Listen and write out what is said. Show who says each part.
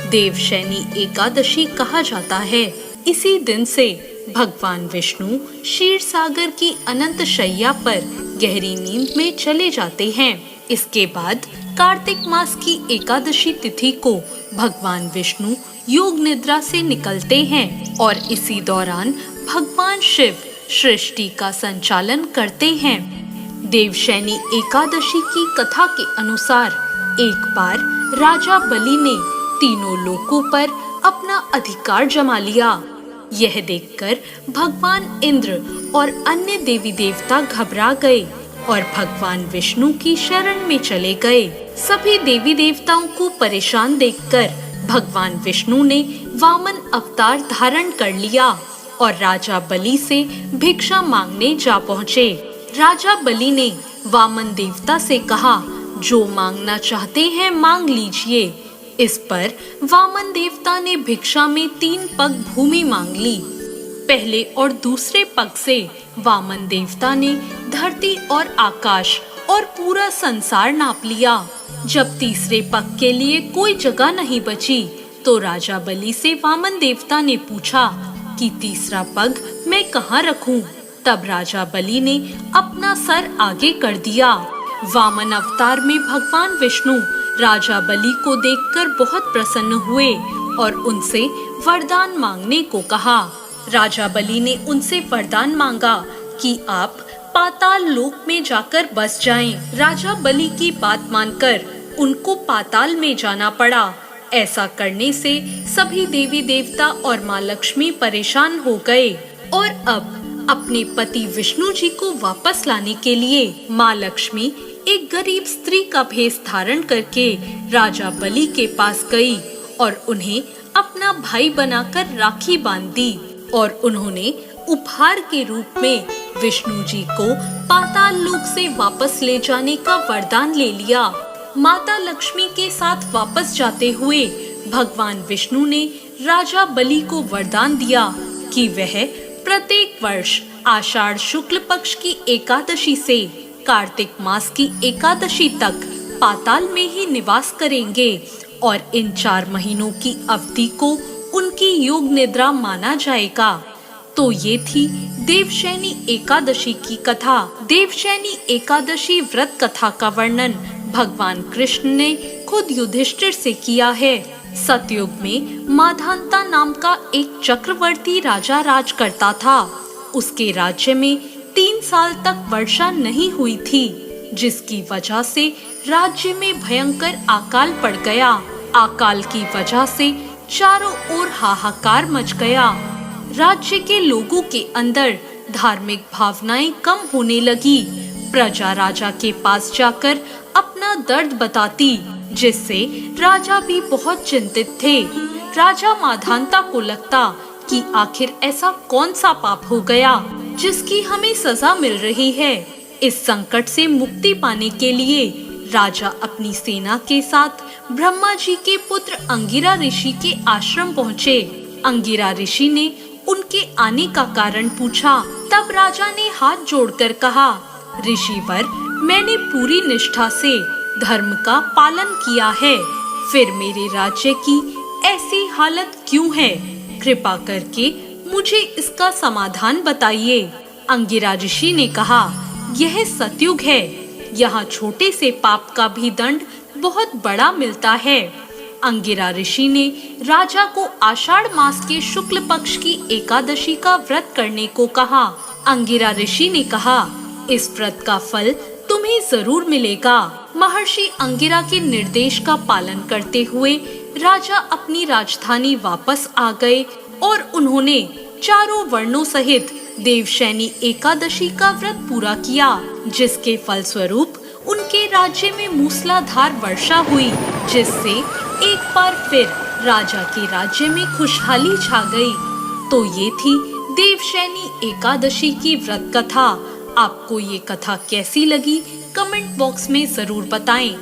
Speaker 1: देवशैनी एकादशी कहा जाता है। इसी दिन से भगवान विष्णु क्षीर सागर की अनंत शैया पर गहरी नींद में चले जाते हैं। इसके बाद कार्तिक मास की एकादशी तिथि को भगवान विष्णु योग निद्रा से निकलते हैं और इसी दौरान भगवान शिव सृष्टि का संचालन करते हैं। देवशैनी एकादशी की कथा के अनुसार एक बार राजा बलि ने तीनों लोकों पर अपना अधिकार जमा लिया। यह देखकर भगवान इंद्र और अन्य देवी देवता घबरा गए और भगवान विष्णु की शरण में चले गए। सभी देवी देवताओं को परेशान देखकर भगवान विष्णु ने वामन अवतार धारण कर लिया और राजा बलि से भिक्षा मांगने जा पहुँचे। राजा बलि ने वामन देवता से कहा, जो मांगना चाहते हैं मांग लीजिए। इस पर वामन देवता ने भिक्षा में 3 पग भूमि मांग ली। पहले और दूसरे पग से वामन देवता ने धरती और आकाश और पूरा संसार नाप लिया। जब तीसरे पग के लिए कोई जगह नहीं बची तो राजा बलि से वामन देवता ने पूछा कि तीसरा पग मैं कहाँ रखूं? तब राजा बलि ने अपना सर आगे कर दिया। वामन अवतार में भगवान विष्णु राजा बलि को देखकर बहुत प्रसन्न हुए और उनसे वरदान मांगने को कहा। राजा बलि ने उनसे वरदान मांगा कि आप पाताल लोक में जाकर बस जाएं। राजा बलि की बात मानकर उनको पाताल में जाना पड़ा। ऐसा करने से सभी देवी देवता और माँ लक्ष्मी परेशान हो गए और अब अपने पति विष्णु जी को वापस लाने के लिए माँ लक्ष्मी एक गरीब स्त्री का भेष धारण करके राजा बलि के पास गई और उन्हें अपना भाई बनाकर राखी बांध दी और उन्होंने उपहार के रूप में विष्णु जी को पाताल लोक से वापस ले जाने का वरदान ले लिया। माता लक्ष्मी के साथ वापस जाते हुए भगवान विष्णु ने राजा बलि को वरदान दिया कि वह प्रत्येक वर्ष आषाढ़ शुक्ल पक्ष की एकादशी से कार्तिक मास की एकादशी तक पाताल में ही निवास करेंगे और इन 4 महीनों की अवधि को उनकी योग निद्रा माना जाएगा। तो ये थी देवशैनी एकादशी की कथा। देवशैनी एकादशी व्रत कथा का वर्णन भगवान कृष्ण ने खुद युधिष्ठिर से किया है। सतयुग में माधांता नाम का एक चक्रवर्ती राजा राज करता था। उसके राज्य में 3 साल तक वर्षा नहीं हुई थी, जिसकी वजह से राज्य में भयंकर अकाल पड़ गया। अकाल की वजह से चारों ओर हाहाकार मच गया। राज्य के लोगों के अंदर धार्मिक भावनाएं कम होने लगी। प्रजा राजा के पास जाकर अपना दर्द बताती, जिससे राजा भी बहुत चिंतित थे। राजा माधांता को लगता कि आखिर ऐसा कौन सा पाप हो गया जिसकी हमें सजा मिल रही है। इस संकट से मुक्ति पाने के लिए राजा अपनी सेना के साथ ब्रह्मा जी के पुत्र अंगिरा ऋषि के आश्रम पहुँचे। अंगिरा ऋषि ने उनके आने का कारण पूछा। तब राजा ने हाथ जोड़कर कहा, ऋषिवर, मैंने पूरी निष्ठा से धर्म का पालन किया है, फिर मेरे राज्य की ऐसी हालत क्यों है? कृपा करके मुझे इसका समाधान बताइए। अंगिरा ऋषि ने कहा, यह सतयुग है, यहाँ छोटे से पाप का भी दंड बहुत बड़ा मिलता है। अंगिरा ऋषि ने राजा को आषाढ़ मास के शुक्ल पक्ष की एकादशी का व्रत करने को कहा। अंगिरा ऋषि ने कहा, इस व्रत का फल तुम्हें जरूर मिलेगा। महर्षि अंगिरा के निर्देश का पालन करते हुए राजा अपनी राजधानी वापस आ गए और उन्होंने चारों वर्णों सहित देवशैनी एकादशी का व्रत पूरा किया, जिसके फलस्वरूप उनके राज्य में मूसलाधार वर्षा हुई, जिससे एक बार फिर राजा के राज्य में खुशहाली छा गई। तो ये थी देवशैनी एकादशी की व्रत कथा। आपको ये कथा कैसी लगी कमेंट बॉक्स में जरूर बताएं।